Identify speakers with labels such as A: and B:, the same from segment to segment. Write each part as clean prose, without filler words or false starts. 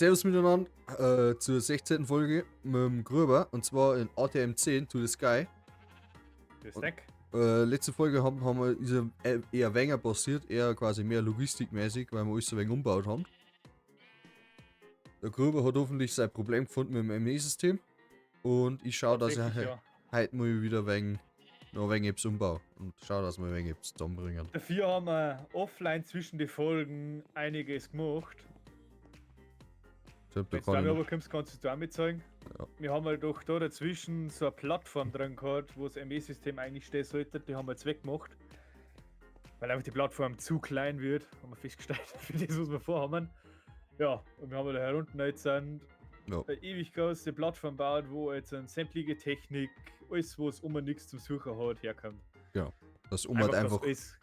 A: Servus miteinander zur 16. Folge mit dem Gröber und zwar in ATM 10 to the Sky.
B: Das Deck.
A: Letzte Folge haben wir eher weniger passiert, eher quasi mehr logistikmäßig, weil wir alles so ein wenig umgebaut haben. Der Gröber hat hoffentlich sein Problem gefunden mit dem ME-System und ich schaue, dass ich
B: Ja.
A: heute mal wieder noch ein wenig etwas umbau und schaue, dass wir ein wenig etwas zusammenbringen.
B: Dafür haben wir offline zwischen den Folgen einiges gemacht.
A: Ich
B: Wenn du damit rüberkommst, kannst du es auch mitzeigen.
A: Ja.
B: Wir haben halt doch da dazwischen so eine Plattform drin gehabt, wo das ME-System eigentlich stehen sollte. Die haben wir jetzt weggemacht. Weil einfach die Plattform zu klein wird, haben wir festgestellt, für das, was wir vorhaben. Ja, und wir haben da herunten jetzt eine ewig große Plattform gebaut, wo jetzt eine sämtliche Technik, alles, wo es nichts zum Suchen hat, herkommt.
A: Ja, das
B: Dass alles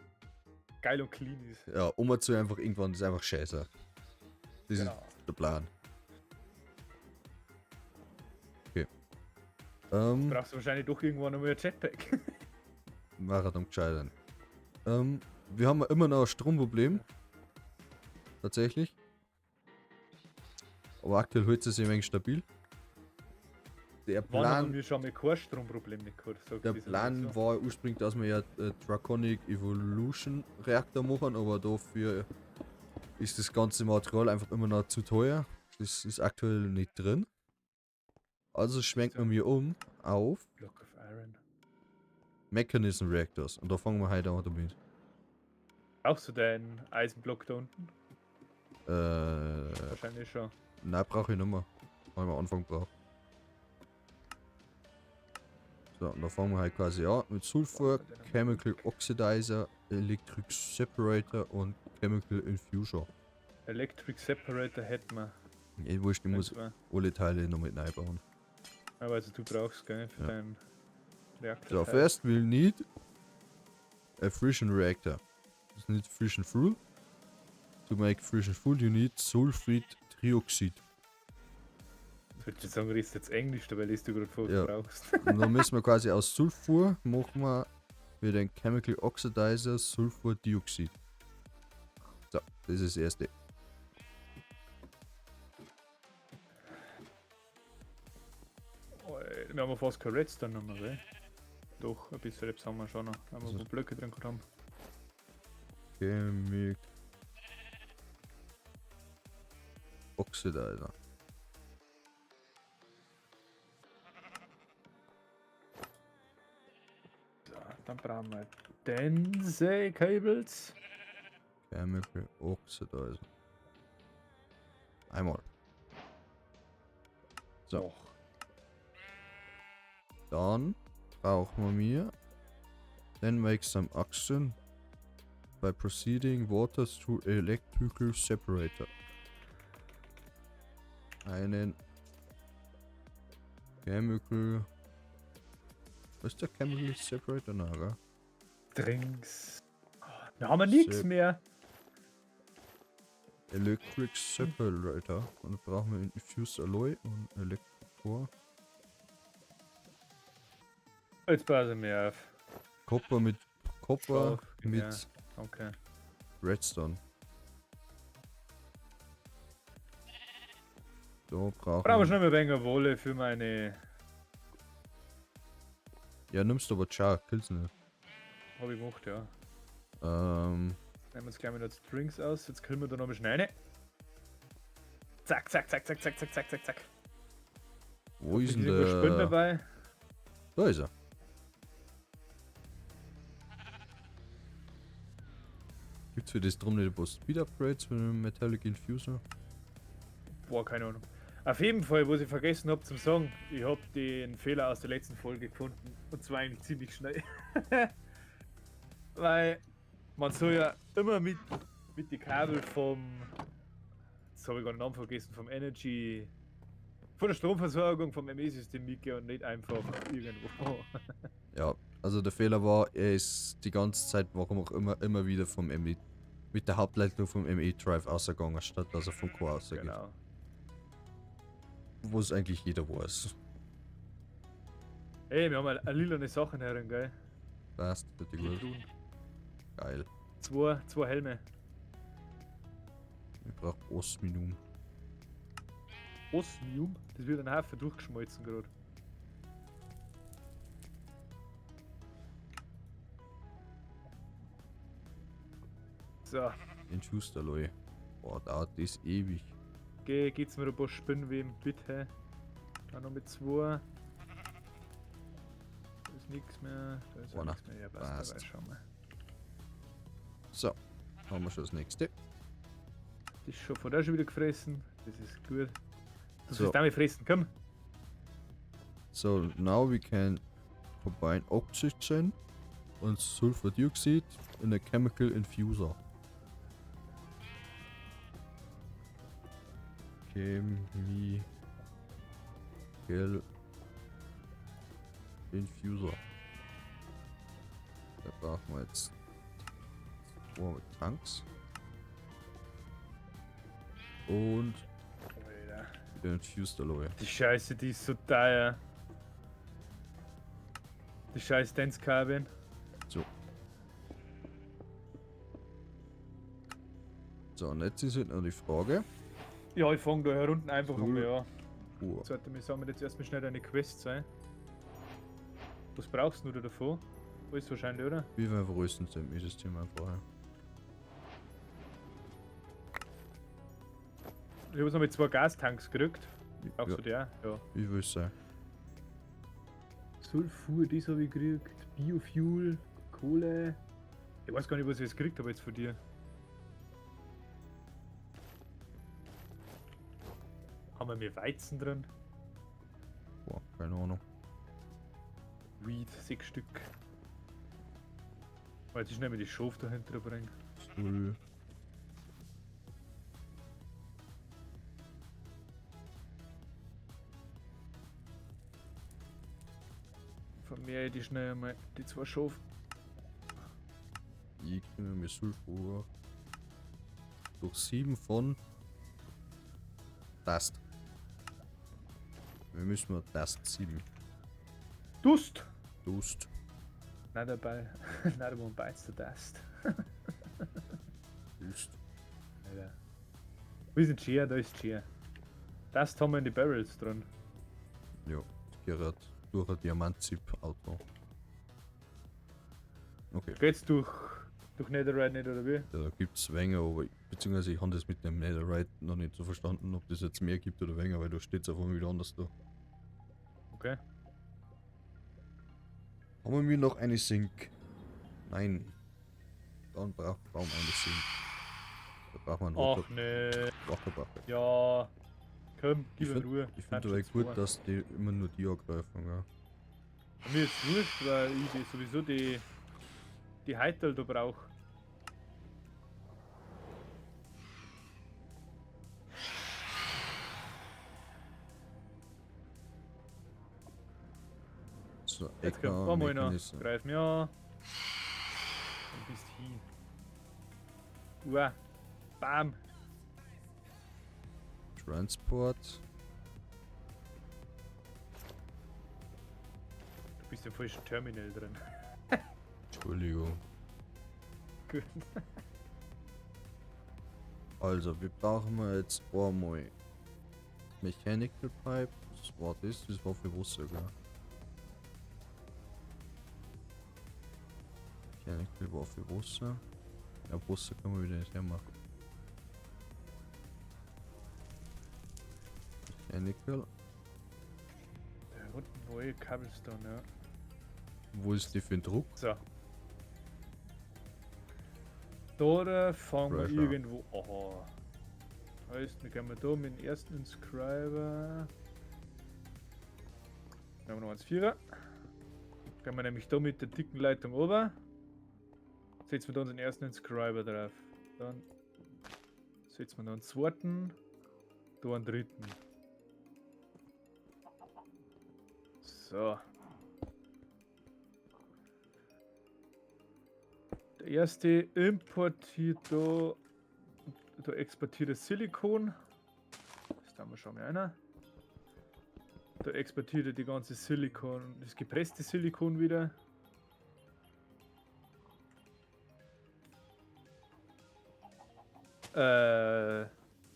B: geil und clean ist.
A: Ja, zu einfach irgendwann ist einfach scheiße. Das ist der Plan. Okay.
B: Brauchst du wahrscheinlich doch irgendwann einmal ein Jetpack.
A: War dann gescheitert. Wir haben immer noch ein Stromproblem. Tatsächlich. Aber aktuell hält es sich ein wenig stabil. Der
B: Wann haben
A: Plan,
B: wir schon mal kein Stromproblem nicht gehabt?
A: der Plan war ursprünglich, dass wir ja Draconic Evolution Reaktor machen, aber dafür ist das ganze Material einfach immer noch zu teuer. Das ist aktuell nicht drin. Also schwenken wir um auf
B: Block of Iron.
A: Mechanism Reactors. Und da fangen wir heute an damit.
B: Brauchst du deinen Eisenblock da unten? Wahrscheinlich schon.
A: Nein, brauche ich nicht mehr. Weil wir am Anfang brauchen. So, und da fangen wir halt quasi an mit Sulfur, Chemical Oxidizer, Electric Separator und Chemical Infuser.
B: Electric Separator hätten wir.
A: Ich wurscht, ich muss alle Teile noch mit reinbauen.
B: Aber also du brauchst, gell, für deinen Reaktor.
A: So, first we'll need a fission reactor. You need fission fuel. To make fission fuel you need sulfide trioxid.
B: Ich würde sagen, du redest jetzt Englisch, weil du gerade vorher brauchst.
A: Und dann müssen wir quasi aus Sulfur machen wir für den Chemical Oxidizer Sulfurdioxid. So, das ist das erste.
B: Wir haben fast kein Redstone noch, gell? Doch, ein bisschen Reps haben wir schon noch, wenn wir Blöcke drin haben.
A: Chemical Oxidizer.
B: So, dann brauchen wir Dense Cables.
A: Chemical Oxidizer. Einmal. So.
B: Och.
A: Dann brauchen wir then make some action by proceeding water through electrical separator. Einen Chemical. Was ist der Chemical Separator? Na, gell?
B: Drinks. Wir haben nichts mehr.
A: Electric Separator. Und dann brauchen wir Infused Alloy und Elektrotor.
B: Jetzt passen wir auf.
A: Copper mit
B: Ja, okay.
A: Redstone. So brauchen
B: wir schnell mal weniger Wolle für meine.
A: Ja, nimmst du aber ciao, kill's nicht.
B: Hab ich gemacht, ja.
A: Ähm.
B: Nehmen wir uns gleich mal das Drinks aus, jetzt kriegen wir da noch ein bisschen rein. Zack, zack, zack, zack, zack, zack, zack, zack, zack.
A: Wo ist denn
B: der? Dabei?
A: Da ist er. Gibt's für das drum nicht ein paar Speed Upgrades für den Metallic Infuser?
B: Boah, keine Ahnung. Auf jeden Fall, was ich vergessen habe zum sagen, ich habe den Fehler aus der letzten Folge gefunden. Und zwar eigentlich ziemlich schnell. Weil man soll ja immer mit die Kabel vom. Jetzt habe ich gerade den Namen vergessen, vom Energy. Von der Stromversorgung vom ME-System mitgehen und nicht einfach irgendwo.
A: Ja, also der Fehler war, er ist die ganze Zeit, warum auch immer wieder vom ME. Mit der Hauptleitung vom ME-Drive ausgegangen, statt dass er vom Core ausgeht.
B: Genau.
A: Wo es eigentlich jeder weiß.
B: Ey, wir haben eine lilane Sachen herin, gell?
A: Passt, bitte gut. Geil.
B: Zwei Helme.
A: Ich brauch Osminum.
B: Osmium. Das wird ein Haufen durchgeschmolzen gerade. So,
A: Den Schusterloi. Boah, dauert das ewig.
B: geht's mir ein paar Spinnweben, bitte. Dann noch mit 2. Da ist nichts mehr. Da ist auch
A: Einer.
B: nichts mehr. Ja, passt.
A: Passt.
B: Dabei, schau mal.
A: So, haben wir schon das nächste.
B: Das ist schon von der schon wieder gefressen. Das ist gut. Du
A: So.
B: sollst damit fressen, komm.
A: So, now we can combine oxygen and sulfur dioxide in a chemical infuser. Chemical infuser. Da brauchen wir jetzt 2 Tanks. Und
B: Alter.
A: den Infused Alloy.
B: Die Scheiße, die ist so teuer. Die scheiß Dance-Kabin.
A: So. So, und jetzt ist halt noch die Frage.
B: Ja, ich fange da hier unten einfach
A: Cool.
B: einmal an.
A: Oh,
B: Sollte mir sagen, jetzt erstmal schnell eine Quest sein. Was brauchst du davon? Alles wahrscheinlich, oder?
A: wie wir verrüsten sind, ist das Thema vorher.
B: Ich habe jetzt noch mit 2 Gastanks gekriegt. Brauchst
A: Ja,
B: du die auch? Ja.
A: wie will es sein?
B: Sulfur, das habe ich gekriegt. Biofuel, Kohle. Ich weiß gar nicht, was ich jetzt gekriegt habe jetzt von dir. Haben wir mehr Weizen drin?
A: Boah, keine Ahnung.
B: Weed, 6 Stück. Jetzt schnell mal die Schafe dahinter bringen.
A: Sul.
B: Vermehre ich die schnell mal, die 2 Schafe.
A: Ich nehme mir Sulfur. Durch 7 von Dust. Wir müssen mal Dust 7.
B: Dust!
A: Dust.
B: Nein, dabei. Nein, man bites the dust.
A: Dust.
B: Alter. Wo ist denn Chia? Da ist Chia. Dust haben wir in die Barrels drin.
A: Ja, gerät durch ein Diamantzip-Auto. Okay.
B: Geht's durch Netherite nicht, oder wie?
A: Ja, da gibt es weniger, aber beziehungsweise ich habe das mit dem Netherite noch nicht so verstanden, ob das jetzt mehr gibt oder weniger, weil da steht es auf einmal wieder anders da.
B: Okay.
A: Haben wir noch eine Sink? Nein. Dann brauchen wir eine Sink. Da brauchen wir einen
B: Ach nee.
A: Wasserbacher.
B: Ja. Komm,
A: Ich
B: gib in Ruhe.
A: finde aber
B: Sind schon
A: gut,
B: zwei.
A: dass die immer nur die angreifen, ja.
B: Mir ist wurscht, weil ich sowieso die Heitel da brauche.
A: So,
B: Jetzt kommt
A: Äcker,
B: einmal noch.
A: Mechanismen.
B: Greif mir an. Und bist hin. Uah. Bam.
A: Transport.
B: Du bist im falschen Terminal drin.
A: Entschuldigung.
B: Gut.
A: Also, wir brauchen wir jetzt einmal Mechanical Pipe. Was war das? Das war für Wasser, gell? Mechanical war für Wasser. Ja, Wasser kann man wieder nicht hermachen. Mechanical.
B: Da unten neue Cobblestone, ja.
A: Wo ist die für den Druck?
B: So. Da fangen wir
A: Pressure.
B: irgendwo an. Heißt, wir gehen da mit dem ersten Inscriber. Dann haben wir noch 1,4er. Gehen wir nämlich da mit der dicken Leitung runter. Setzen wir da unseren ersten Inscriber drauf. Dann setzen wir da einen zweiten. Da einen dritten. So. Der erste importiert da exportiert das Silikon. Das haben wir schon mal einer. Da exportiert er die ganze Silikon, das gepresste Silikon wieder.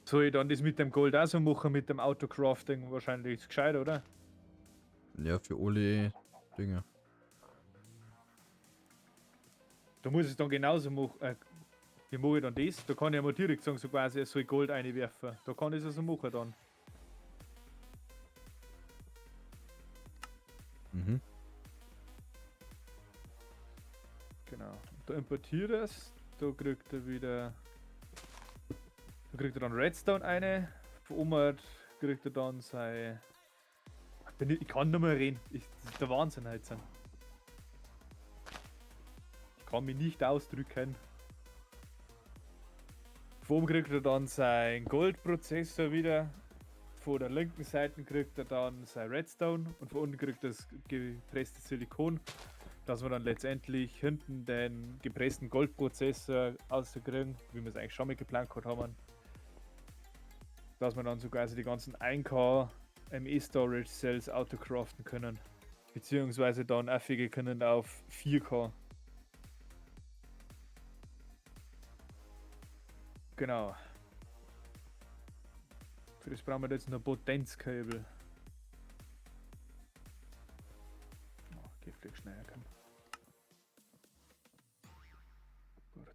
B: Soll ich dann das mit dem Gold auch so machen, mit dem Autocrafting? Wahrscheinlich ist gescheit, oder?
A: Ja, für alle Dinge.
B: Da muss ich es dann genauso machen. Wie mache ich dann das? Da kann ich ja mal direkt sagen, so quasi, es soll Gold reinwerfen. Da kann ich es also machen dann.
A: Mhm.
B: Genau. Da importiert es. Da kriegt er wieder. Da kriegt er dann Redstone eine. Von Omar kriegt er dann sein. Ich kann nicht mehr reden. Das ist der Wahnsinn halt. Ich kann mich nicht ausdrücken. Von oben kriegt er dann sein Goldprozessor wieder. Von der linken Seite kriegt er dann sein Redstone und von unten kriegt er das gepresste Silikon, dass wir dann letztendlich hinten den gepressten Goldprozessor rauskriegen, wie wir es eigentlich schon mal geplant gehabt haben. Dass wir dann so quasi die ganzen 1K ME Storage Cells autocraften können. Beziehungsweise dann aufwege können auf 4K. Genau. Für das brauchen wir jetzt noch Potenzkabel. Oh, geht vielleicht schneller können. Gut.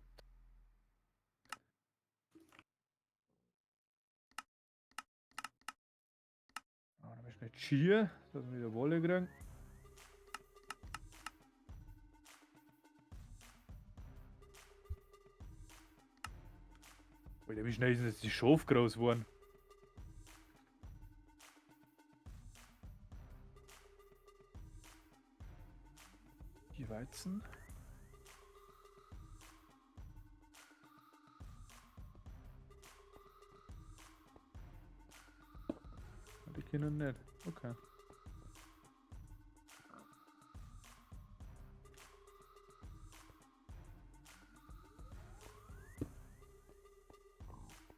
B: Ah, dann ist nicht schier, dass wir wieder Wolle kriegen. Alter, wie schnell ist denn jetzt die Schafe groß geworden? Die Weizen. Die können nicht. Okay.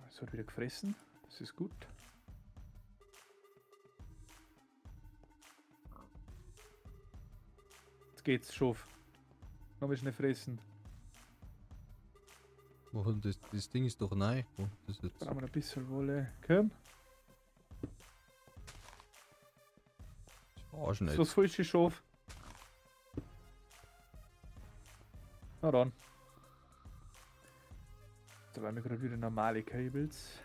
B: Es hat wieder gefressen. Das ist gut. Jetzt geht's, Schaf. Noch mal schnell fressen.
A: Warum das Ding ist doch nein. Oh, das ist jetzt.
B: Brauchen wir ein bisschen Wolle. Komm.
A: Arsch
B: Das ist
A: nicht.
B: das falsche Schaf. Na dann. Da waren wir gerade wieder normale Cables.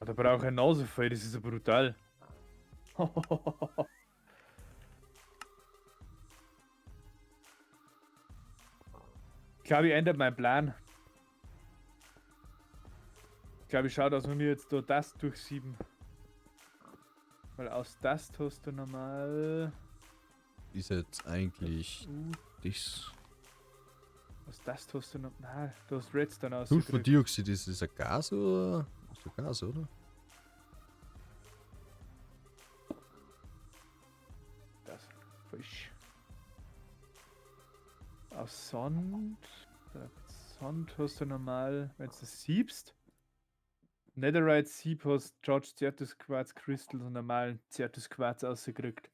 B: Da brauche ich eine Nase voll, das ist ja brutal. Ich glaube, ich ändere meinen Plan. Ich glaube, ich schaue, dass wir mir jetzt da das durchsieben. Weil aus das hast du normal.
A: Ist jetzt eigentlich das.
B: Aus das hast du noch. Nein, du hast Redstone aus.
A: Sulfurdioxid, ist das ein Gas oder? Ist ein Gas, oder?
B: Das. Fisch. Aus Sand. Sand hast du normal, wenn du das siebst. Netherite Sieb hast Charge Certus Quarz Crystal und normalen Certus Quarz ausgekriegt.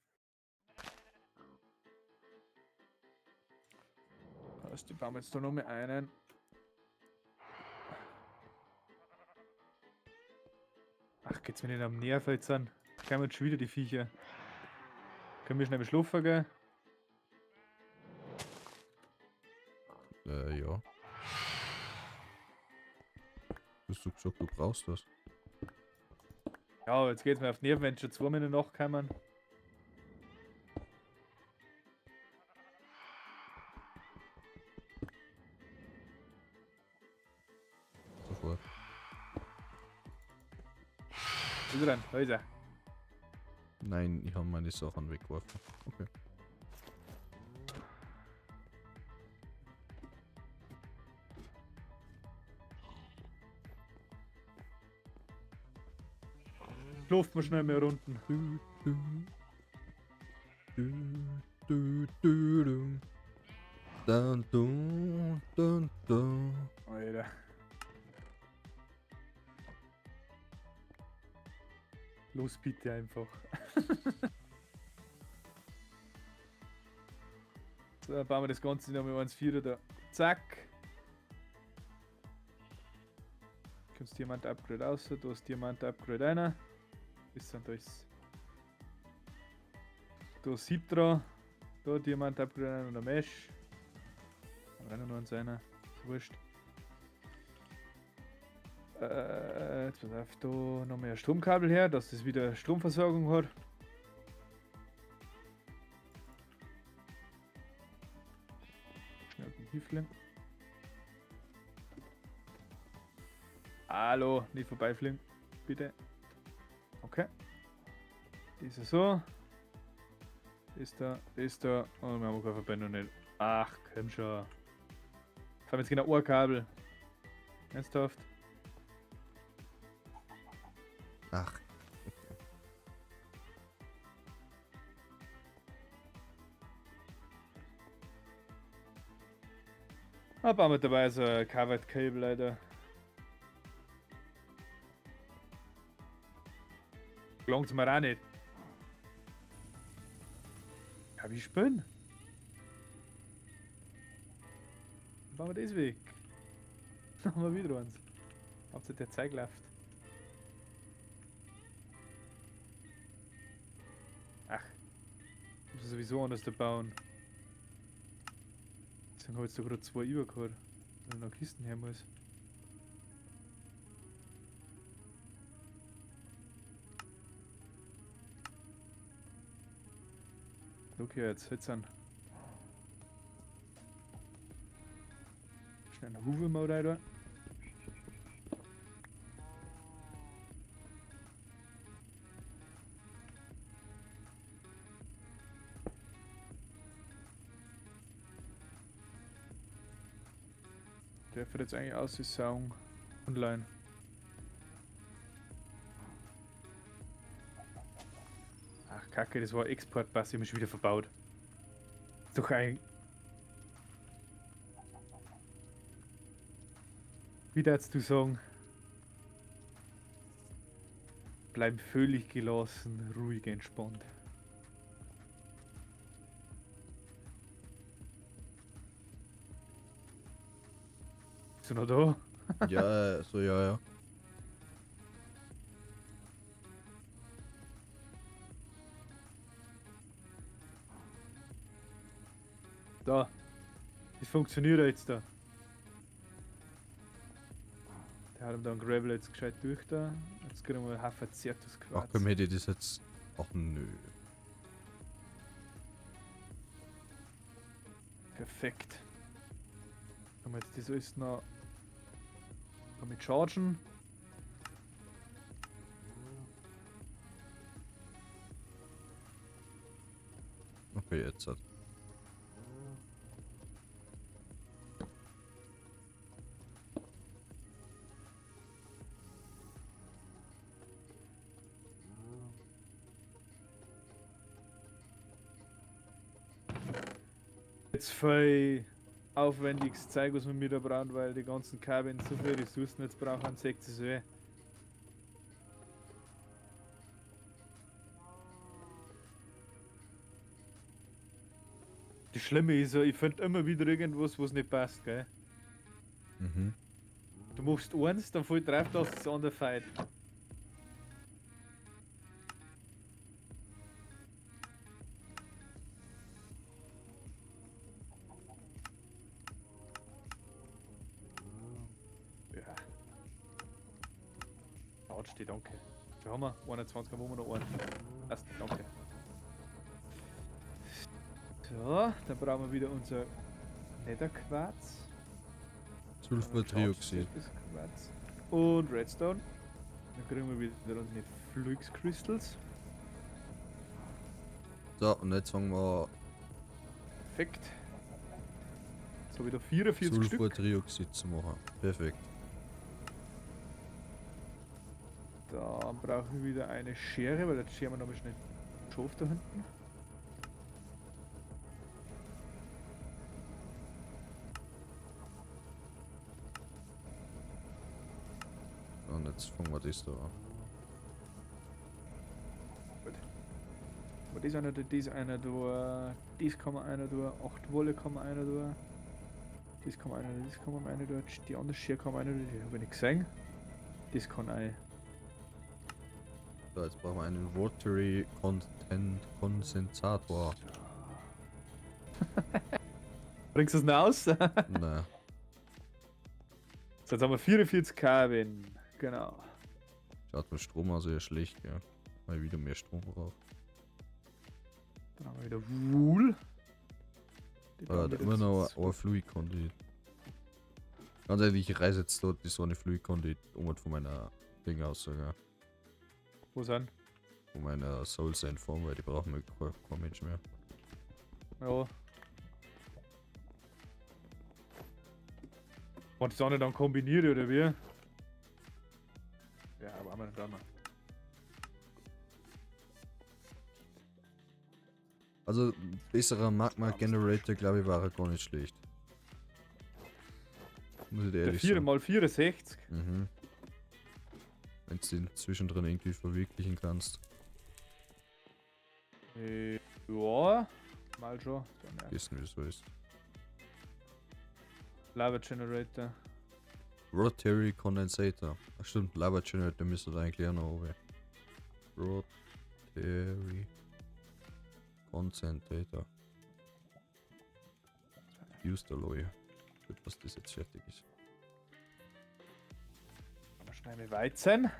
B: Also die bauen wir jetzt da noch mal einen. Ach, geht's mir nicht am Nerv jetzt an. Kommen jetzt schon wieder die Viecher. Können wir schnell schlafen gehen?
A: Ja. Hast du gesagt, du brauchst das?
B: Ja, jetzt geht's mir auf die Nerven, wenn schon 2 Minuten nachkommen.
A: Sofort.
B: Wo ist er denn? Da ist er.
A: Nein, ich habe meine Sachen weggeworfen. Okay.
B: Luft mal schnell mehr unten.
A: Dun, dun, dun, dun.
B: Alter. Los bitte einfach. So, dann bauen wir das Ganze nochmal 1,4 da. Zack. Kommst Diamant-Upgrade raus, da ist Diamant-Upgrade einer. Ist dann da ist. Da Sitra. Da Diamant-Upgrade einer und ein Mesh. Aber einer nur an seiner. Ist wurscht. Jetzt pass auf, da noch mehr Stromkabel her, dass das wieder Stromversorgung hat. Schnell den Tiefling. Hallo, nicht vorbeifliegen, bitte. Okay. Diese so. Ist da. Und wir haben keine Verbindung nicht. Ach, komm schon. Jetzt haben wir jetzt genau Ohrkabel. Ernsthaft?
A: Ach,
B: Aber mit dabei so ein Covered Cable leider. Gelangt's mir auch nicht. Ja, wie spinn? Dann machen wir das weg. Dann haben wir wieder eins. Hauptsache der Zeug läuft. Ach. Muss ich sowieso anders da bauen. Deswegen habe ich jetzt da gerade 2 übergehauen. Weil ich noch Kisten her muss. Okay, jetzt an. Schnell eine Hufe mal da. Der wird jetzt eigentlich aussaugen. Online. Ach Kacke, das war Exportpass, ich hab mich schon wieder verbaut. Ist doch ein. Wie darfst du sagen? Bleib völlig gelassen, ruhig, entspannt. Bist du noch da?
A: ja, so ja.
B: Da. Das funktioniert jetzt da. Der hat ihm dann Gravel jetzt gescheit durch da. Jetzt kriegen wir einen Haufen Zertus
A: Ach
B: Quarz.
A: komm, hätte ich das jetzt. Ach nö.
B: Perfekt. Kann man jetzt das alles noch damit chargen.
A: Okay, jetzt hat.
B: Jetzt voll aufwendiges Zeug, was wir mir da brauchen, weil die ganzen Kabel so viele Ressourcen jetzt brauchen, sagt es weh. Das Schlimme ist ja, ich finde immer wieder irgendwas, was nicht passt, gell?
A: Mhm.
B: Du machst eins, dann fällt drauf, dass das andere feit. Ja. Autsch, danke. Da haben wir 21, wo wir noch einen. Erst, danke. So, dann brauchen wir wieder unser Netherquarz.
A: Sulfurtrioxid.
B: Quarz. Und Redstone. Dann kriegen wir wieder unsere Flux Crystals.
A: So, und jetzt fangen wir
B: Perfekt. So wieder 44 Stück.
A: Sulfurtrioxid zu machen. Perfekt.
B: Dann brauchen wir wieder eine Schere, weil jetzt scheren wir nochmal schnell den Schof da hinten.
A: Und jetzt fangen wir das da an.
B: Aber das einer da, das einer da, das kann man einer da, 8 Wolle kann man einer da. Das kann man einer da, das kann man einer da, die andere Schier kann man einer da, die habe ich nicht gesehen. Das kann ein.
A: So, jetzt brauchen wir einen Rotary Content Kondensator.
B: Bringst du es noch aus?
A: Ne,
B: So, jetzt haben wir 44 kW. Genau.
A: schaut mit Strom aus, eher schlecht, ja. Weil ich wieder mehr Strom brauche.
B: Dann haben wir wieder Wool. Die
A: Aber
B: bauen wir
A: immer
B: jetzt
A: noch
B: zu-
A: ein Fluid Conduit. Ganz ehrlich, ich reise jetzt dort die so eine Fluid Conduit um von meiner Ding aus sogar.
B: Wo sind?
A: Von meiner Soul Sand Form, weil die brauchen wir kein Mensch mehr.
B: Ja. Und das andere dann kombiniert oder wie? Ja, aber haben wir nicht dran.
A: Also, ein besserer Magma Generator, glaube ich, war er gar nicht schlecht. Muss ich dir
B: Der
A: ehrlich
B: 4
A: sagen.
B: mal 64.
A: Mhm. Wenn du den zwischendrin irgendwie verwirklichen kannst.
B: Ja, mal schon. Dann, ja.
A: Wissen, wie es so ist.
B: Lava Generator.
A: Rotary Condensator. Ach stimmt, Lava Generator müsste da eigentlich auch noch oben. Rotary Condensator. Used Alloy. Gut, was das jetzt fertig ist.
B: Dann schneiden wir Weizen.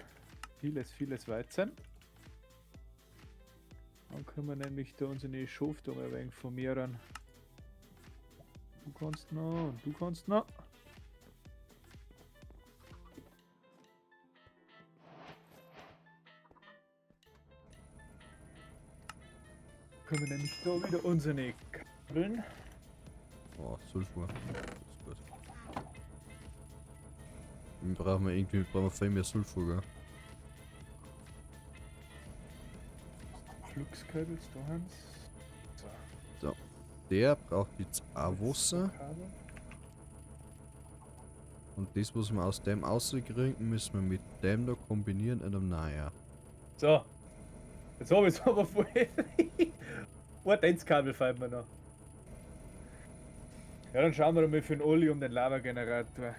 B: Vieles Weizen. Dann können wir nämlich da unsere Schuftung ein wenig formieren. Du kannst noch und du kannst noch. Können wir nämlich da wieder unsere Kabeln.
A: Oh, Sulfur. Das ist gut. Dann brauchen wir viel mehr Sulfur, gell?
B: Fluxkabels, da haben's. So.
A: Der braucht jetzt auch Wasser.
B: Kabel.
A: Und das, was wir aus dem rauskriegen, müssen wir mit dem da kombinieren in einem Naja.
B: So. Jetzt habe ich es aber vorher. Hortenzkabel fällt mir noch. Ja, dann schauen wir mal für den Oli um den Lava-Generator.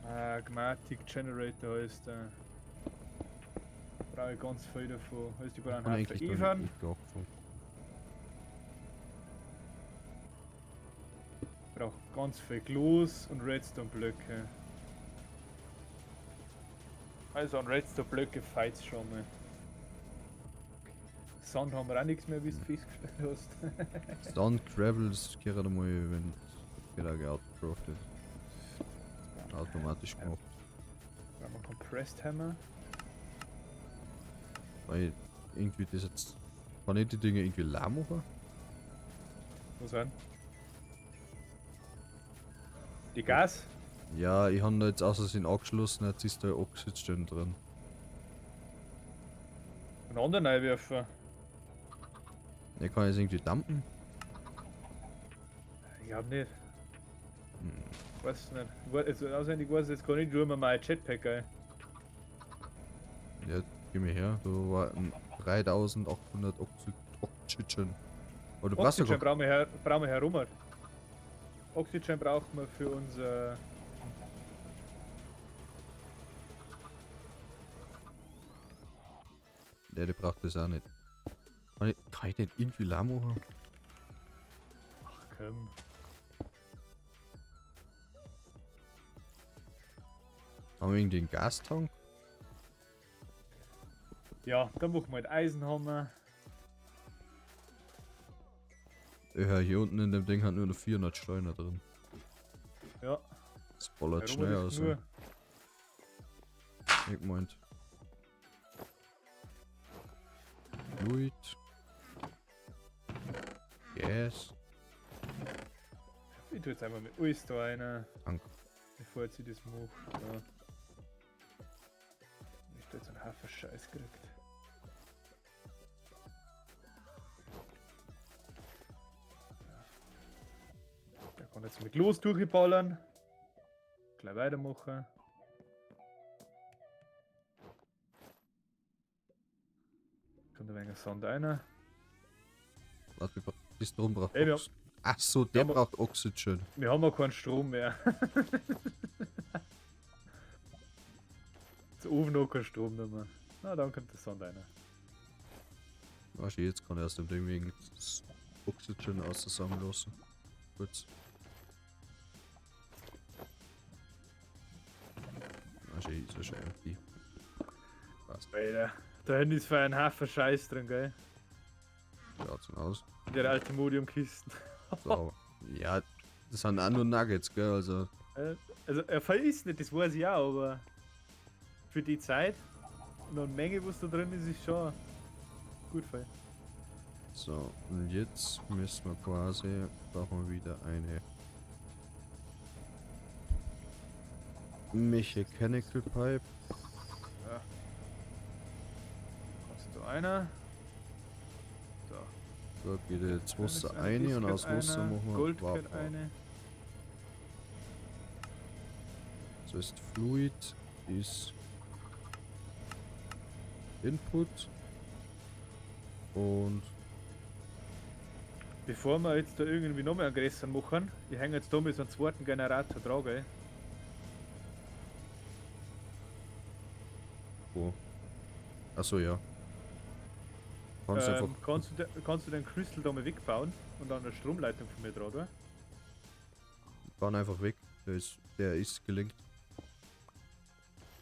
B: Magmatic Generator heißt der. Brauche ich ganz viel davon. Heißt die brauchen
A: Kann
B: halt
A: eigentlich
B: Ivan.
A: nicht angefangen.
B: Brauche ganz viel Glas und Redstone-Blöcke. Also an Redstone-Blöcke feit's schon mal. Sand haben wir auch nichts mehr, wie du festgestellt hast.
A: Dann Gravels gerade mal, wenn wieder geoutcraftet. Automatisch gemacht.
B: Brauchen wir einen Compressed Hammer.
A: Weil irgendwie das jetzt. Kann ich die Dinge irgendwie lahm machen?
B: Wo sind? Die Gas?
A: Ja, ich habe da jetzt außersehen angeschlossen, jetzt ist da Oxidstone drin.
B: Einen anderen reinwerfen?
A: Ich kann jetzt irgendwie dampen.
B: Ich hab nicht.
A: Hm.
B: Weiß nicht. Also auswendig weiß ich jetzt gar nicht, tun wir mal ein Jetpack ein.
A: Ja, gib mir her. Da war ein 3800 Oxygen. Oder was
B: Oxygen
A: sogar?
B: brauchen wir herum. Oxygen brauchen wir für unser.
A: Der braucht das auch nicht. Kann ich den irgendwie lahm machen?
B: Ach komm.
A: Haben wir irgendwie einen Gastank?
B: Ja, dann machen wir einen Eisenhammer.
A: Ja, hier unten in dem Ding hat nur noch 400 Steine drin.
B: Ja.
A: Das ballert
B: Herum
A: schnell
B: ist
A: aus.
B: nur.
A: Ich meint. Fluid. Gas.
B: Ich tue jetzt einmal mit alles da rein,
A: Tank.
B: bevor sie das macht. Ja. Ich hab jetzt einen Haufen Scheiß gekriegt. Der kann jetzt mit los durchballern. Gleich weitermachen. ein wenig Sand einer.
A: Warte, bis drum braucht
B: Ey,
A: Oxygen. Ach so, der
B: haben-
A: braucht Oxygen.
B: Wir haben ja keinen Strom mehr. Zu oben noch kein Strom mehr. Na, dann kommt der Sand einer.
A: Weißt du, jetzt kann er aus dem Ding wegen das Oxygen aus zusammenlassen. Kurz. Weißt du, ist ja schon empty. Passt.
B: Alter, da hinten ist für einen Haufen Scheiß drin, gell?
A: Schaut so aus.
B: In der Altimodium-Kisten.
A: So. Ja, das sind auch nur Nuggets, gell? Also,
B: Also, er verlisst nicht, das weiß ich auch, aber für die Zeit und eine Menge, was da drin ist, ist schon gut voll.
A: so. Und jetzt müssen wir quasi, brauchen wir wieder eine Mechanical Pipe.
B: Ja. Hast du einer? So.
A: Da geht jetzt Wasser
B: Kleines
A: rein und
B: Eis
A: aus
B: geht
A: Wasser
B: einer,
A: machen wir
B: Gold
A: Vapor.
B: geht eine.
A: Das heißt, Fluid ist Input und
B: Bevor wir jetzt da irgendwie noch mehr einen größeren machen, ich hänge jetzt da mit so einem zweiten Generator dran, gell?
A: wo? Achso, ja. Kannst einfach.
B: Kannst du den Crystal da mal wegbauen und dann eine Stromleitung von mir dran, oder?
A: Fahren einfach weg. Der ist gelingt.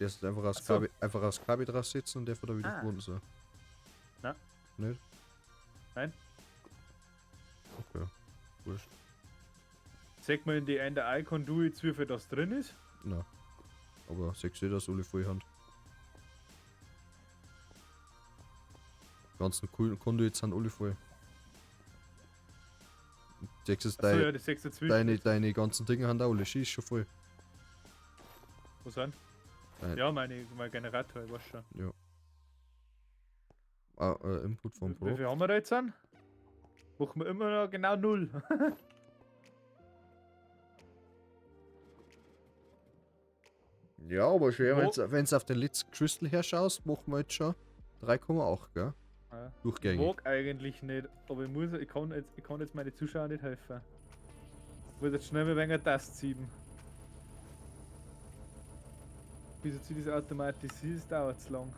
A: Der ist einfach aus
B: Ach so.
A: Kabel, einfach aus Kabel draus sitzen und der wird da wieder
B: Ah.
A: verbunden sein.
B: Na.
A: Nicht?
B: Nein.
A: Okay. Wurscht.
B: Sag mal in die NDI-Conduits, wie viel das drin ist.
A: Na. Aber sechst du das alle Vollhand? Die ganzen coolen Conduits sind alle voll. Sechst du
B: Achso, ja, das 26.
A: deine ganzen Dinge haben auch alle, schießt schon voll.
B: Was sind?
A: Nein.
B: Ja, mein Generator, ich weiß schon.
A: Ja. Ah, Input vom
B: Wie
A: Pro.
B: viel haben wir da jetzt an? Machen wir immer noch genau 0.
A: Ja, aber schwer,
B: Wo-
A: wenn du auf den letzten Crystal her schaust, machen wir jetzt schon 3,8, gell?
B: Ja.
A: Durchgängig.
B: Mag eigentlich nicht, aber ich kann jetzt meine Zuschauer nicht helfen. Ich muss jetzt schnell mal ein wenig eine Taste ziehen. Bis jetzt das automatisiert, dauert es lang.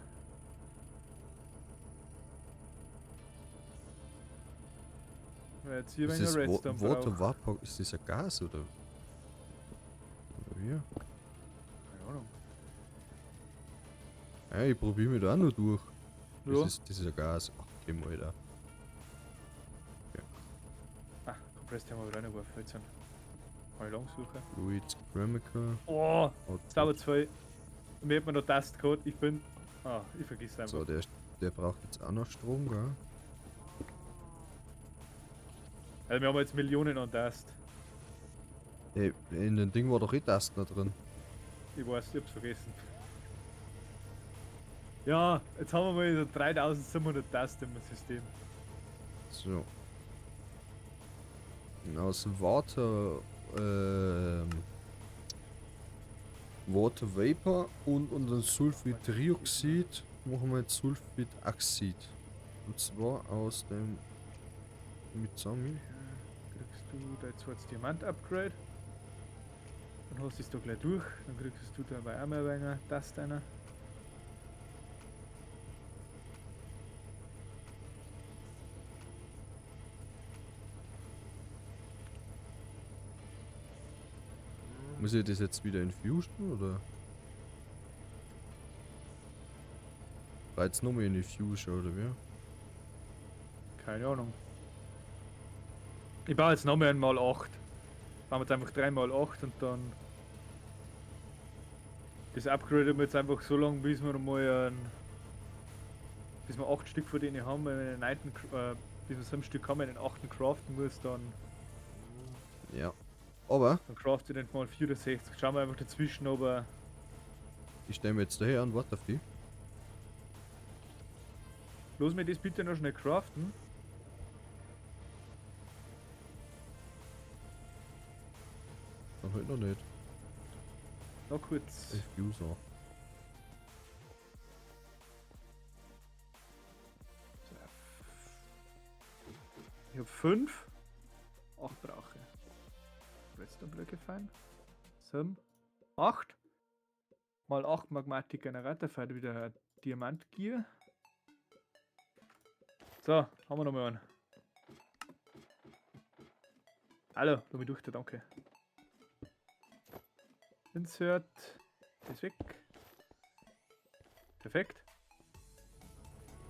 B: Weil jetzt hier ein
A: Ist
B: wenig
A: das
B: Redstone
A: Water
B: braucht.
A: Vapor? Ist das ein Gas oder? Oder wie?
B: Keine Ahnung.
A: Ja, ich probiere mich da auch noch durch.
B: Ja.
A: Das ist ein Gas. Ach, geh mal da.
B: Ah, Compressed haben wir wieder reingeworfen. Jetzt kann ich lang suchen.
A: Fluid, Chemical.
B: Oh,
A: Output.
B: es dauert 2. Mir hat man noch Taste gehabt. Ich bin. Ah, ich vergiss einfach.
A: So, der braucht jetzt auch noch Strom, gell?
B: Also wir haben jetzt Millionen an Taste.
A: Ey, in dem Ding war doch eh Tasten da drin.
B: Ich weiß, ich hab's vergessen. Ja, jetzt haben wir mal so 3700 Tasten im System.
A: So. Und aus Water, Water Vapor und dem Sulfidrioxid machen wir jetzt Sulfidaxid. Und zwar aus dem Mitsami.
B: Kriegst du dein zweites Diamant-Upgrade. Dann hast du es da gleich durch. Dann kriegst du dabei auch mal ein wenig Taste rein.
A: Muss ich das jetzt wieder infusen oder? Reiz nochmal in die Fuse oder wie?
B: Keine Ahnung. Ich baue jetzt nochmal einmal 8. Bauen wir jetzt einfach 3x8 und dann. Das upgraden wir jetzt einfach so lange, bis wir mal bis wir 8 Stück von denen haben, wenn wir den 9. Bis wir 7 Stück haben, wenn den 8. craften muss, dann
A: Ja. Aber
B: craftet den mal 64. Schauen wir einfach dazwischen, aber
A: ich stelle mir jetzt daher an, warte auf die.
B: los mir das bitte noch schnell craften.
A: Dann halt noch nicht.
B: Noch kurz.
A: Infuser.
B: So, habe 5. 8 brauche ich. Redstone-Blöcke fein. 7. 8. Mal 8 Magmatik-Generator fährt wieder Diamantgier. So, haben wir nochmal einen. Hallo, komm ich durch, danke. Insert. Ist weg. Perfekt.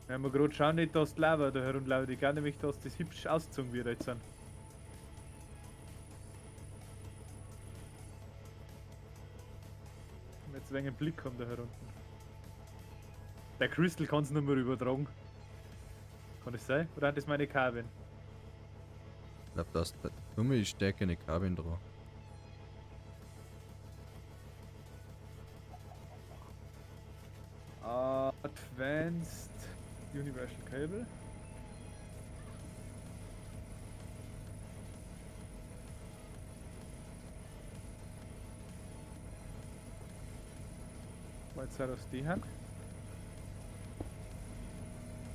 B: Wenn wir gerade schauen, nicht, dass die Lava da herumlaufen. Ich glaube nämlich, dass das hübsch ausgezogen wird jetzt. Sind. Jetzt wegen Blick haben da herunten. Der Crystal kann es nicht mehr übertragen. Kann das sein? Oder hat das meine Kabel?
A: Ich glaube, das dumme ist stärker eine Kabel dran.
B: Advanced Universal Cable. Jetzt hat das die Hand.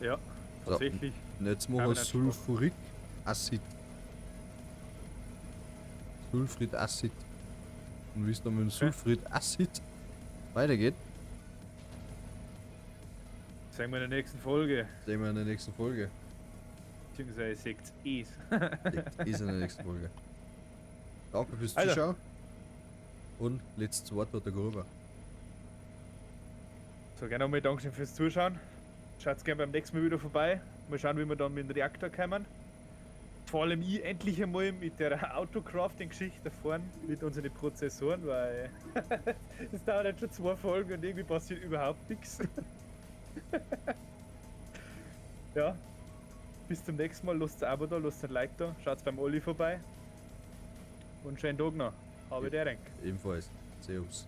B: Ja, tatsächlich.
A: Und jetzt machen wir
B: Kabel abgesprochen.
A: Sulfuric Acid. Sulfrid Acid. Und wie es dann mit dem Sulfrid Acid weitergeht,
B: Sehen wir in der nächsten Folge.
A: sehen wir in der nächsten Folge.
B: Beziehungsweise seht es.
A: Ist in der nächsten Folge. Danke fürs
B: Also.
A: Zuschauen. Und letztes Wort hat der Gruber.
B: So, gerne nochmal Dankeschön fürs Zuschauen. Schaut gerne beim nächsten Mal wieder vorbei. Mal schauen, wie wir dann mit dem Reaktor kommen. Vor allem ich endlich einmal mit der Autocrafting-Geschichte da vorne mit unseren Prozessoren, weil es dauert jetzt schon 2 Folgen und irgendwie passiert überhaupt nichts. Ja, bis zum nächsten Mal. Lasst ein Abo da, lasst ein Like da, schaut beim Olli vorbei. Und schönen Tag noch. Habe der Renk.
A: Ebenfalls. Servus.